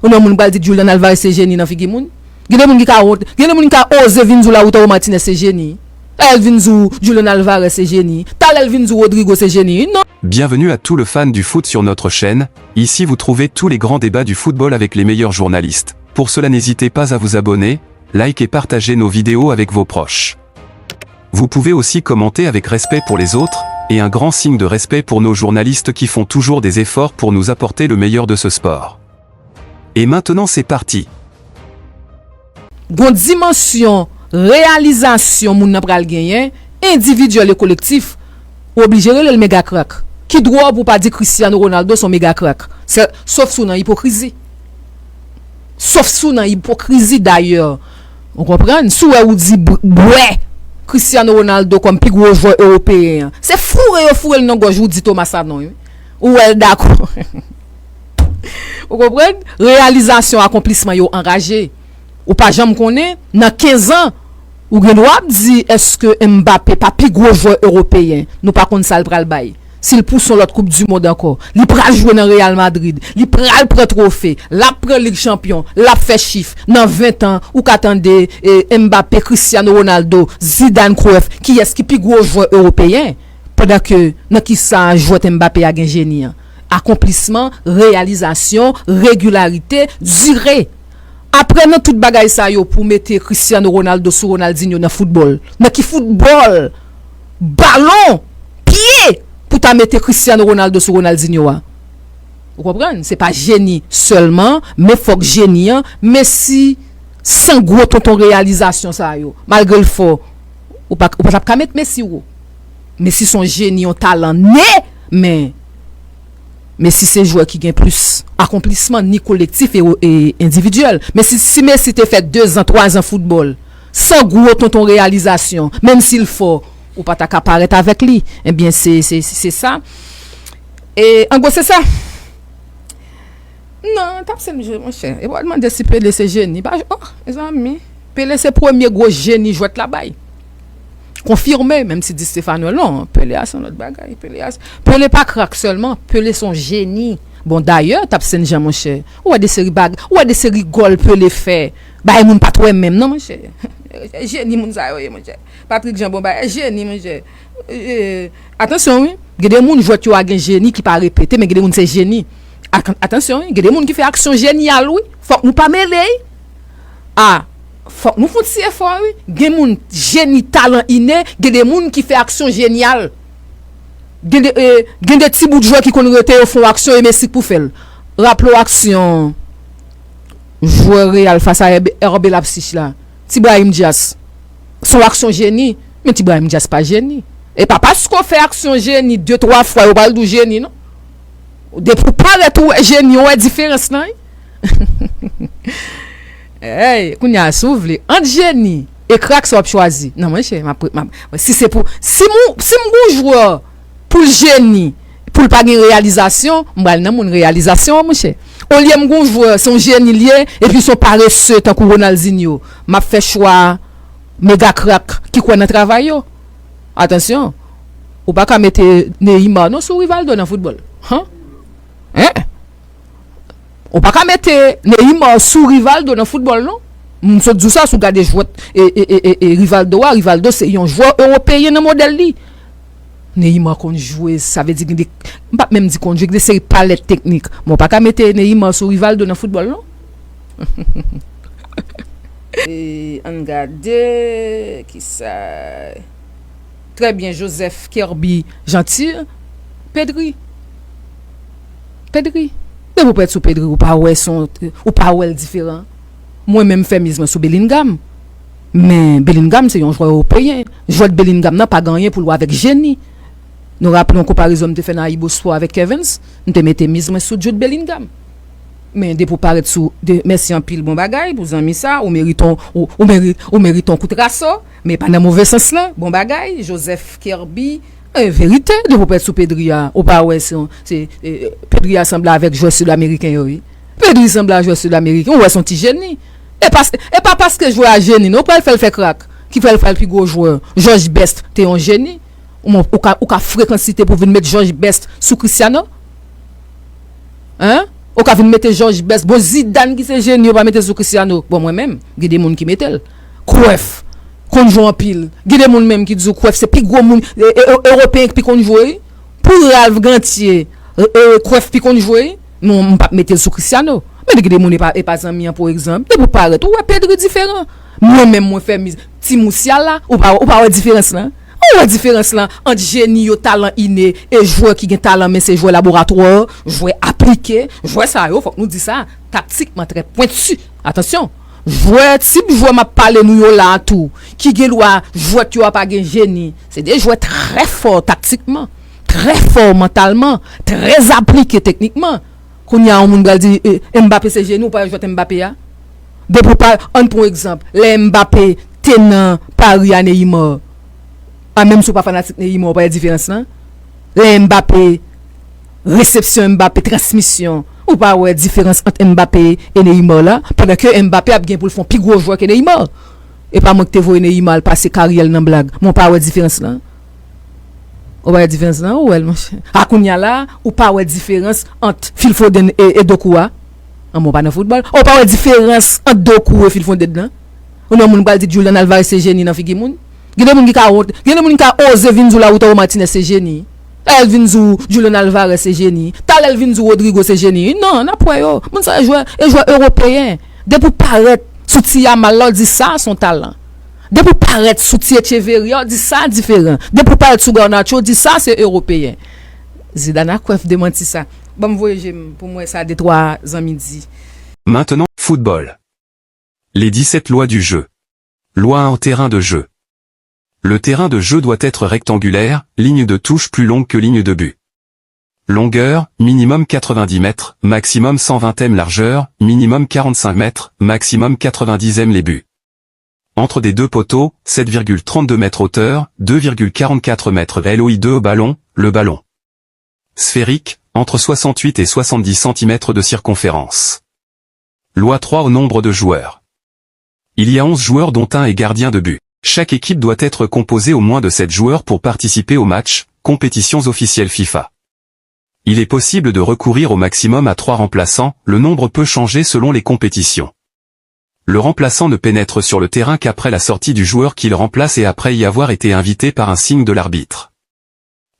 On a moun bal dit Julian Alvarez c'est génie dans figi moun. Gade moun ki ka ose vinzou Lautaro Martinez c'est génie. El vinzou Julian Alvarez c'est génie. Tal vinzou Rodrigo c'est génie. Non. Bienvenue à tous les fans du foot sur notre chaîne. Ici vous trouvez tous les grands débats du football avec les meilleurs journalistes. Pour cela n'hésitez pas à vous abonner, like et partager nos vidéos avec vos proches. Vous pouvez aussi commenter avec respect pour les autres, et un grand signe de respect pour nos journalistes qui font toujours des efforts pour nous apporter le meilleur de ce sport. Et maintenant c'est parti. Gon dimension, réalisation moun nan pral genyen, individuel et collectif, obligé le méga crack. Qui droit pour pas dire Cristiano Ronaldo son méga crack. Sauf sous nan hypocrisie. Sauf sous nan hypocrisie d'ailleurs. On comprend? Sous ou dit ouais. Cristiano Ronaldo comme plus gros joueur européen. C'est fou le non gauche ou dit Thomas Sanon. Ou elle d'accord. Vous comprenez? Réalisation, accomplissement yo enragé. Ou pas jamais connaît dans 15 ans ou gen wap dit est-ce que Mbappé pas plus gros joueur européen. Nous pas connait ça le pral bay. S'il pousse l'autre coupe du monde encore, il pral jouer dans Real Madrid, il pral prendre trophée, la prend Ligue Champion, la fait chiffre dans 20 ans ou qu'attendez Mbappé, Cristiano Ronaldo, Zidane, Cruyff, qui est-ce qui plus gros joueur européen pendant que dans qui ça joueur Mbappé a gen génie. Accomplissement, réalisation, régularité, durée. Après nous tout bagay ça yo pour mettre Cristiano Ronaldo sur Ronaldinho dans football. Dans qui football, ballon, pied pour ta mettre Cristiano Ronaldo sur Ronaldinho. Vous comprenez? C'est pas génie seulement, mais faut que génie, mais si sans gros ton réalisation ça yo. Malgré le fort, ou pas mettre Messi ou. Messi son génie, un talent né, mais si c'est joueur qui gagne plus accomplissement ni collectif et individuel. Mais si Messi te fait 2 ans, 3 ans football, sans gros ton réalisation, même s'il faut ou pas ta apparaître avec lui, eh bien c'est ça. Et en gros c'est ça. Non, tape c'est mon cher. Et va demander si Pelé c'est génie. Bah les amis, Pelé c'est premier gros génie jouet là-bas. Confirmé, même si dit Stéphane non, Pelé a son autre bagaille, Pelé pas crack seulement, Pelé son génie. Bon d'ailleurs, tape sen Jean mon cher. Ou a des séries goal Pelé fait. Bah moun pas toi même non mon cher. Génie moun ça mon cher. Patrick Jean bon bah génie mon cher. Attention oui, il y a des moun jouent a gen génie qui pas répéter mais il y a des moun c'est génie. Attention, il y a des moun qui fait action géniale oui. Faut nous pas mêler. Ah faut nous font si effort oui gen moun génie talent inné gen des moun qui fait action géniale gen des petits bouts de joueurs qui connaissent rete font action et merci pour faire rappelons action joueur Real face à RB Leipzig là Brahim Diaz son action génie mais Brahim Diaz pas génie et pas parce qu'on fait action génie 2-3 fois on parle du génie non de pour paraître génie on est différence non. Hey, qu'on y a soulevé entre génie et crack soit choisi. Non moi si c'est pour si mon joueur pour le génie pour pas gagner réalisation, m'bal nan mon réalisation mon cher. Au lieu mon joueur son génie lié et puis son paresseux tant que Ronaldinho, m'a fait choix méga crack qui connaît travail yo. Attention. Ou pas ka mettre Neymar non sur Rivaldo dans football. Hein? On pas mettre Neymar sous Rivaldo dans football non. On se dit ça sous garder joueur et Rivaldo c'est un joueur européen dans modèle li. Neymar qu'on joue ça veut dire pas même dire qu'on joue des séries palette technique. Mon pas mettre Neymar sous Rivaldo dans football non. Et on regarde qui ça. Très bien Joseph Kirby gentil Pedri. Vous pouvez être sous Pedri ou pas ouais différent. Moi même féminisme sous Bellingham. Mais Bellingham c'est un joueur européen. Joueur de Bellingham n'a pas gagné pour jouer avec génie. Nous rappelons comparaison de fait dans Ibo Sport avec Evans, nous te mettons mise sur Jude Bellingham. Mais de pour paraître sous de merci en pile bon bagaille pour amis ça ou méritons coup de rasso mais pas dans mauvais sens là bon bagaille Joseph Kirby vérité de vous être sous Pedria ou pas ouais c'est Pedria semble avec joueur sud-américain oui Pedri semble à joueur sud-américain ou son petit génie et pas parce que joueur à génie non pas faire crack qui fait le plus gros joueur George Best t'es un génie ou ka fréquencité pour venir mettre George Best sous Cristiano hein Ou ka vin mette George Best, bon Zidane qui c'est génie, ou pas mette sous Cristiano. Bon moi-même, il y a des gens qui mettent elle. Cruyff, qu'on joue en pile. Il y a des gens même qui disent Cruyff, c'est plus gros monde européen qui qu'on joue. Pour Ralph Gantier, Cruyff puis qu'on joue, non, on pas mettre sous Cristiano. Mais il y a des gens qui pas amis pour exemple. Et pour paraître, ou Pedro différent. Moi-même moi fait petit Moussial là, ou pas différence là. Ou la différence là entre génie, talent inné et joueur qui a talent mais c'est joueur laboratoire, joueur appliqué, joueur ça faut nous dire ça tactiquement très pointu. Attention, joueur type joueur m'a parlé nous là tout qui gelwa joueur tu a pas gen génie, c'est des joueurs très forts tactiquement, très forts mentalement, très appliqués techniquement. Qu'on y a un monde qui dit Mbappé c'est génie ou pas jouer Mbappé a. Depuis par exemple, les Mbappé tenant Paris à Neymar. Même si pas fanatique Neymar pas de différence là. Les Mbappé réception Mbappé transmission ou pas ouais différence entre Mbappé et Neymar là pendant que Mbappé a bien pour le fond plus gros joueur que Neymar et pas moi que te vois Neymar passer carrière dans blague mon pas ouais différence là ou pas différence là ou elle mon cher Akounia là ou pas ouais différence entre Phil Foden et Dokua en mon pas dans football ou pas ouais différence entre Doku et Phil Foden là ou non moun pas dit Julian Alvarez c'est génie dans figue moun. Il y a des gens qui ont osé venir là où Lautaro Martinez c'est génie. Elvinzou, Julian Alvarez c'est génie. Tal Elvinzou Rodrigo c'est génie. Non, n'a pas yo. Moun ça joueur européen. Depuis paraître Soutia Malot dit ça son talent. Depuis paraître Soutia Echeverria dit ça différent. Depuis paraître Sugarnacho dit ça c'est européen. Zidane a quoi démenti ça. Bon voyage pour moi ça des 3 ans midi. Maintenant, football. Les 17 lois du jeu. Loi en terrain de jeu. Le terrain de jeu doit être rectangulaire, ligne de touche plus longue que ligne de but. Longueur, minimum 90 mètres, maximum 120 m largeur, minimum 45 mètres, maximum 90 m les buts. Entre des deux poteaux, 7,32 mètres hauteur, 2,44 mètres LOI2 au ballon, le ballon. Sphérique, entre 68 et 70 cm de circonférence. Loi 3 au nombre de joueurs. Il y a 11 joueurs dont un est gardien de but. Chaque équipe doit être composée au moins de 7 joueurs pour participer au match, compétitions officielles FIFA. Il est possible de recourir au maximum à 3 remplaçants, le nombre peut changer selon les compétitions. Le remplaçant ne pénètre sur le terrain qu'après la sortie du joueur qu'il remplace et après y avoir été invité par un signe de l'arbitre.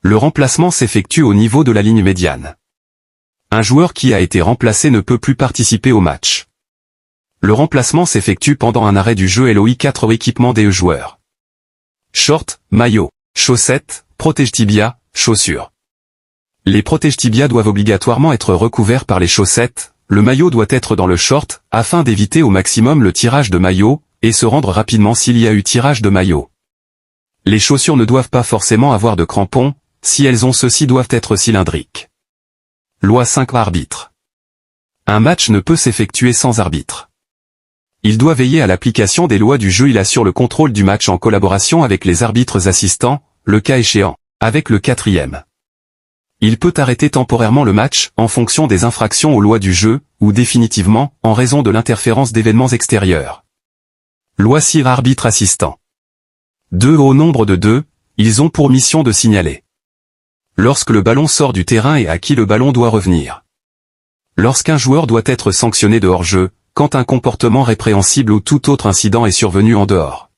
Le remplacement s'effectue au niveau de la ligne médiane. Un joueur qui a été remplacé ne peut plus participer au match. Le remplacement s'effectue pendant un arrêt du jeu LOI4 au équipement des joueurs. Short, maillot, chaussettes, protège-tibia, chaussures. Les protège-tibia doivent obligatoirement être recouverts par les chaussettes, le maillot doit être dans le short, afin d'éviter au maximum le tirage de maillot, et se rendre rapidement s'il y a eu tirage de maillot. Les chaussures ne doivent pas forcément avoir de crampons, si elles ont ceux-ci doivent être cylindriques. Loi 5 arbitre. Un match ne peut s'effectuer sans arbitre. Il doit veiller à l'application des lois du jeu. Il assure le contrôle du match en collaboration avec les arbitres assistants, le cas échéant, avec le 4e. Il peut arrêter temporairement le match, en fonction des infractions aux lois du jeu, ou définitivement, en raison de l'interférence d'événements extérieurs. Loi 6 arbitre assistant. 2 au nombre de 2, ils ont pour mission de signaler. Lorsque le ballon sort du terrain et à qui le ballon doit revenir. Lorsqu'un joueur doit être sanctionné de hors-jeu, quand un comportement répréhensible ou tout autre incident est survenu en dehors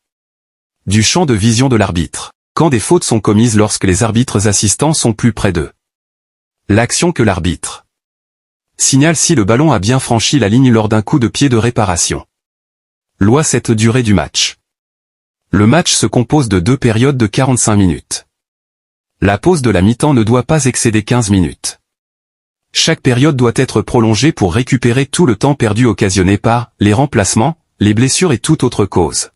du champ de vision de l'arbitre, quand des fautes sont commises lorsque les arbitres assistants sont plus près d'eux. L'action que l'arbitre signale si le ballon a bien franchi la ligne lors d'un coup de pied de réparation. Loi 7 durée du match. Le match se compose de 2 périodes de 45 minutes. La pause de la mi-temps ne doit pas excéder 15 minutes. Chaque période doit être prolongée pour récupérer tout le temps perdu occasionné par les remplacements, les blessures et toute autre cause.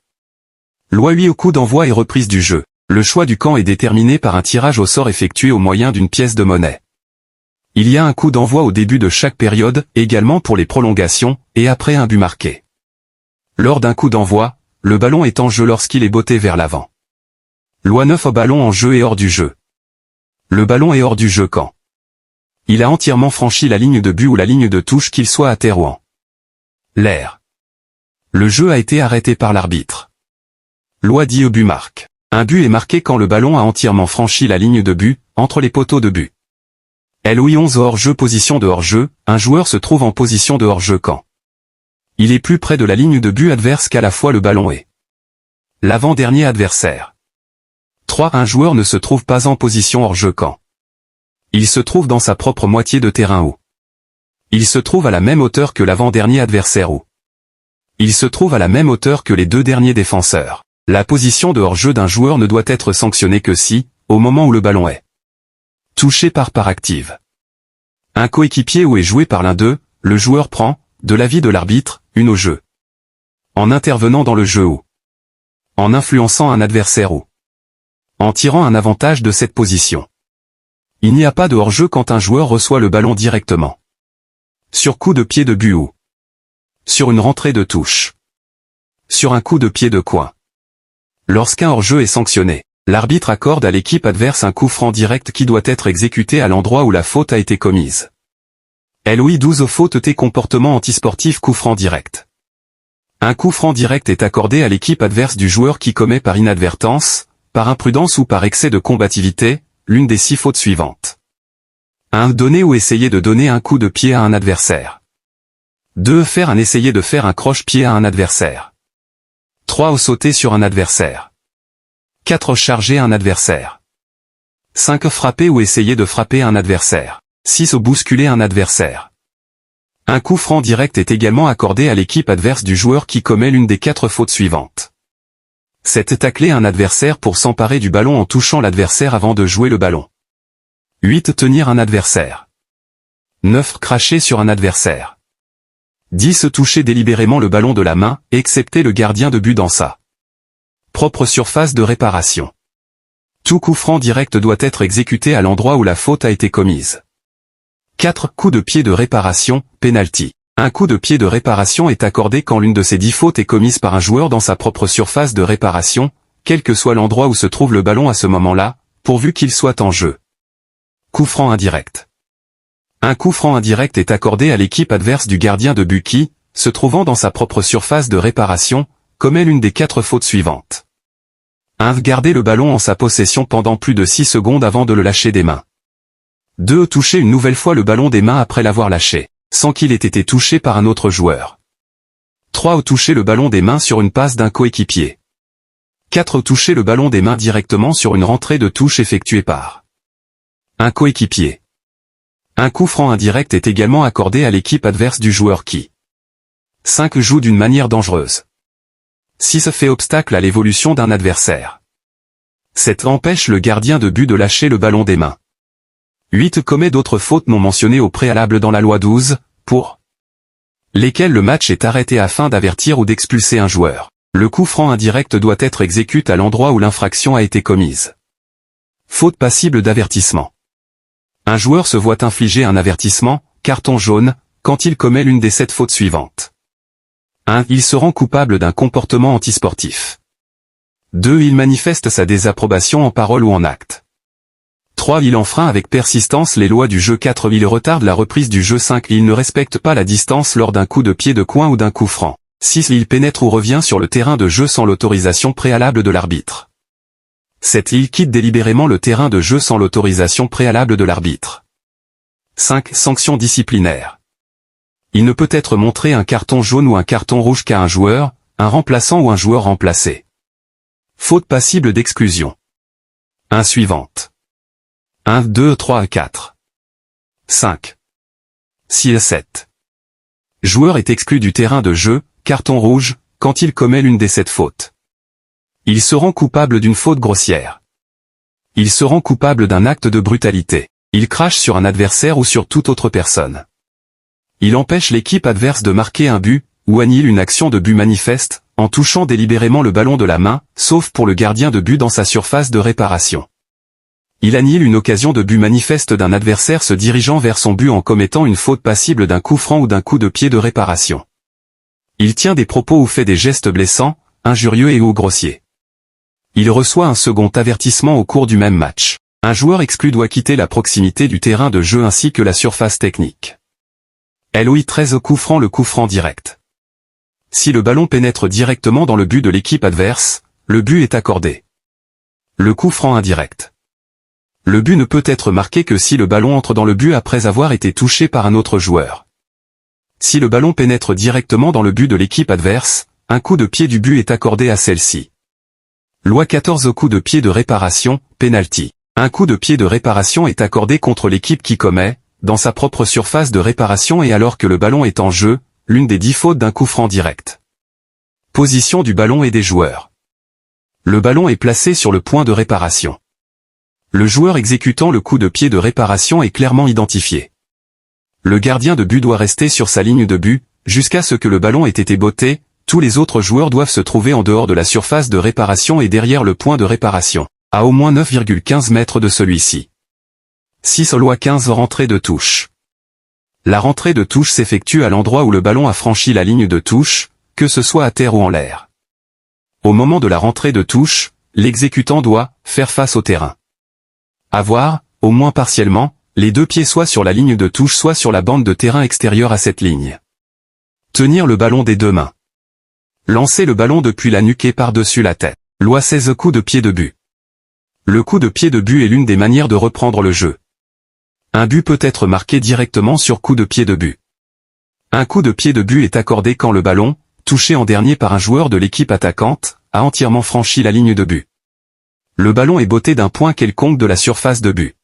Loi 8 au coup d'envoi et reprise du jeu. Le choix du camp est déterminé par un tirage au sort effectué au moyen d'une pièce de monnaie. Il y a un coup d'envoi au début de chaque période, également pour les prolongations, et après un but marqué. Lors d'un coup d'envoi, le ballon est en jeu lorsqu'il est botté vers l'avant. Loi 9 au ballon en jeu et hors du jeu. Le ballon est hors du jeu quand il a entièrement franchi la ligne de but ou la ligne de touche, qu'il soit à terre ou en l'air. Le jeu a été arrêté par l'arbitre. Loi 10 au but marque. Un but est marqué quand le ballon a entièrement franchi la ligne de but, entre les poteaux de but. LOI 11 hors-jeu. Position de hors-jeu, un joueur se trouve en position de hors-jeu quand il est plus près de la ligne de but adverse qu'à la fois le ballon est l'avant-dernier adversaire. 3. Un joueur ne se trouve pas en position hors-jeu quand il se trouve dans sa propre moitié de terrain ou il se trouve à la même hauteur que l'avant-dernier adversaire ou il se trouve à la même hauteur que les deux derniers défenseurs. La position de hors-jeu d'un joueur ne doit être sanctionnée que si, au moment où le ballon est touché par part active, un coéquipier ou est joué par l'un d'eux, le joueur prend, de l'avis de l'arbitre, une au jeu. En intervenant dans le jeu ou en influençant un adversaire ou en tirant un avantage de cette position. Il n'y a pas de hors-jeu quand un joueur reçoit le ballon directement sur coup de pied de but ou sur une rentrée de touche, sur un coup de pied de coin. Lorsqu'un hors-jeu est sanctionné, l'arbitre accorde à l'équipe adverse un coup franc direct qui doit être exécuté à l'endroit où la faute a été commise. LOI 12 faute T comportement antisportif coup franc direct. Un coup franc direct est accordé à l'équipe adverse du joueur qui commet par inadvertance, par imprudence ou par excès de combativité, l'une des 6 fautes suivantes. 1. Donner ou essayer de donner un coup de pied à un adversaire. 2. Essayer de faire un croche-pied à un adversaire. 3. Sauter sur un adversaire. 4. Charger un adversaire. 5. Frapper ou essayer de frapper un adversaire. 6. Bousculer un adversaire. Un coup franc direct est également accordé à l'équipe adverse du joueur qui commet l'une des 4 fautes suivantes. 7. Tacler un adversaire pour s'emparer du ballon en touchant l'adversaire avant de jouer le ballon. 8. Tenir un adversaire. 9. Cracher sur un adversaire. 10. Toucher délibérément le ballon de la main, excepté le gardien de but dans sa propre surface de réparation. Tout coup franc direct doit être exécuté à l'endroit où la faute a été commise. 4. Coup de pied de réparation, penalty. Un coup de pied de réparation est accordé quand l'une de ces 10 fautes est commise par un joueur dans sa propre surface de réparation, quel que soit l'endroit où se trouve le ballon à ce moment-là, pourvu qu'il soit en jeu. Coup franc indirect. Un coup franc indirect est accordé à l'équipe adverse du gardien de but qui, se trouvant dans sa propre surface de réparation, commet l'une des 4 fautes suivantes. 1. Garder le ballon en sa possession pendant plus de 6 secondes avant de le lâcher des mains. 2. Toucher une nouvelle fois le ballon des mains après l'avoir lâché, sans qu'il ait été touché par un autre joueur. 3. Toucher le ballon des mains sur une passe d'un coéquipier. 4. Toucher le ballon des mains directement sur une rentrée de touche effectuée par un coéquipier. Un coup franc indirect est également accordé à l'équipe adverse du joueur qui 5. Joue d'une manière dangereuse. 6. Fait obstacle à l'évolution d'un adversaire. 7. Empêche le gardien de but de lâcher le ballon des mains. 8. Commet d'autres fautes non mentionnées au préalable dans la loi 12, pour lesquelles le match est arrêté afin d'avertir ou d'expulser un joueur. Le coup franc indirect doit être exécuté à l'endroit où l'infraction a été commise. Faute passible d'avertissement. Un joueur se voit infliger un avertissement, carton jaune, quand il commet l'une des 7 fautes suivantes. 1. Il se rend coupable d'un comportement antisportif. 2. Il manifeste sa désapprobation en parole ou en acte. 3. Il enfreint avec persistance les lois du jeu. 4. Il retarde la reprise du jeu. 5. Il ne respecte pas la distance lors d'un coup de pied de coin ou d'un coup franc. 6. Il pénètre ou revient sur le terrain de jeu sans l'autorisation préalable de l'arbitre. 7. Il quitte délibérément le terrain de jeu sans l'autorisation préalable de l'arbitre. 5. Sanction disciplinaire. Il ne peut être montré un carton jaune ou un carton rouge qu'à un joueur, un remplaçant ou un joueur remplacé. Faute passible d'exclusion. 1. Suivante. 1, 2, 3, 4. 5. 6 et 7. Joueur est exclu du terrain de jeu, carton rouge, quand il commet l'une des 7 fautes. Il se rend coupable d'une faute grossière. Il se rend coupable d'un acte de brutalité. Il crache sur un adversaire ou sur toute autre personne. Il empêche l'équipe adverse de marquer un but, ou annule une action de but manifeste, en touchant délibérément le ballon de la main, sauf pour le gardien de but dans sa surface de réparation. Il annule une occasion de but manifeste d'un adversaire se dirigeant vers son but en commettant une faute passible d'un coup franc ou d'un coup de pied de réparation. Il tient des propos ou fait des gestes blessants, injurieux et ou grossiers. Il reçoit un second avertissement au cours du même match. Un joueur exclu doit quitter la proximité du terrain de jeu ainsi que la surface technique. LOI 13 coup franc. Le coup franc direct. Si le ballon pénètre directement dans le but de l'équipe adverse, le but est accordé. Le coup franc indirect. Le but ne peut être marqué que si le ballon entre dans le but après avoir été touché par un autre joueur. Si le ballon pénètre directement dans le but de l'équipe adverse, un coup de pied du but est accordé à celle-ci. Loi 14 au coup de pied de réparation, penalty. Un coup de pied de réparation est accordé contre l'équipe qui commet, dans sa propre surface de réparation et alors que le ballon est en jeu, l'une des 10 fautes d'un coup franc direct. Position du ballon et des joueurs. Le ballon est placé sur le point de réparation. Le joueur exécutant le coup de pied de réparation est clairement identifié. Le gardien de but doit rester sur sa ligne de but, jusqu'à ce que le ballon ait été botté, tous les autres joueurs doivent se trouver en dehors de la surface de réparation et derrière le point de réparation, à au moins 9,15 mètres de celui-ci. 6. Loi 15 rentrée de touche. La rentrée de touche s'effectue à l'endroit où le ballon a franchi la ligne de touche, que ce soit à terre ou en l'air. Au moment de la rentrée de touche, l'exécutant doit faire face au terrain. Avoir, au moins partiellement, les deux pieds soit sur la ligne de touche soit sur la bande de terrain extérieure à cette ligne. Tenir le ballon des deux mains. Lancer le ballon depuis la nuque et par-dessus la tête. Loi 16 coup de pied de but. Le coup de pied de but est l'une des manières de reprendre le jeu. Un but peut être marqué directement sur coup de pied de but. Un coup de pied de but est accordé quand le ballon, touché en dernier par un joueur de l'équipe attaquante, a entièrement franchi la ligne de but. Le ballon est botté d'un point quelconque de la surface de but.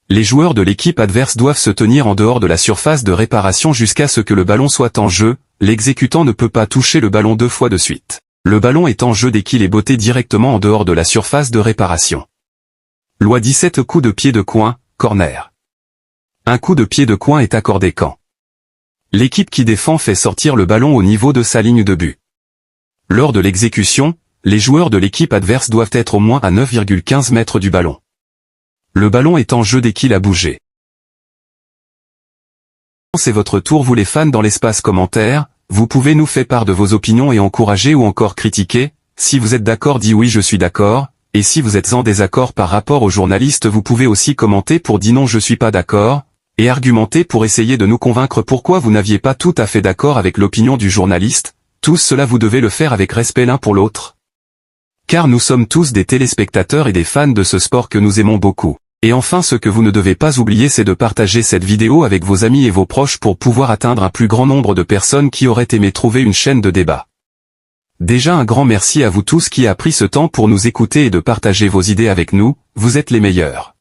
Les joueurs de l'équipe adverse doivent se tenir en dehors de la surface de réparation jusqu'à ce que le ballon soit en jeu, l'exécutant ne peut pas toucher le ballon 2 fois de suite. Le ballon est en jeu dès qu'il est botté directement en dehors de la surface de réparation. Loi 17 coup de pied de coin, corner. Un coup de pied de coin est accordé quand l'équipe qui défend fait sortir le ballon au niveau de sa ligne de but. Lors de l'exécution, les joueurs de l'équipe adverse doivent être au moins à 9,15 mètres du ballon. Le ballon est en jeu dès qu'il a bougé. C'est votre tour vous les fans dans l'espace commentaire, vous pouvez nous faire part de vos opinions et encourager ou encore critiquer, si vous êtes d'accord dites oui je suis d'accord, et si vous êtes en désaccord par rapport aux journalistes vous pouvez aussi commenter pour dire non je suis pas d'accord, et argumenter pour essayer de nous convaincre pourquoi vous n'aviez pas tout à fait d'accord avec l'opinion du journaliste, tout cela vous devez le faire avec respect l'un pour l'autre. Car nous sommes tous des téléspectateurs et des fans de ce sport que nous aimons beaucoup. Et enfin ce que vous ne devez pas oublier c'est de partager cette vidéo avec vos amis et vos proches pour pouvoir atteindre un plus grand nombre de personnes qui auraient aimé trouver une chaîne de débat. Déjà un grand merci à vous tous qui a pris ce temps pour nous écouter et de partager vos idées avec nous, vous êtes les meilleurs.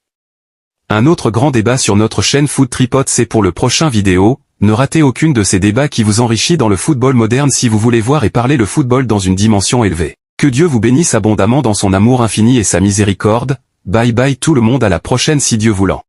Un autre grand débat sur notre chaîne Foot Tripod c'est pour le prochain vidéo, ne ratez aucune de ces débats qui vous enrichit dans le football moderne si vous voulez voir et parler le football dans une dimension élevée. Que Dieu vous bénisse abondamment dans son amour infini et sa miséricorde. Bye bye tout le monde à la prochaine si Dieu voulant.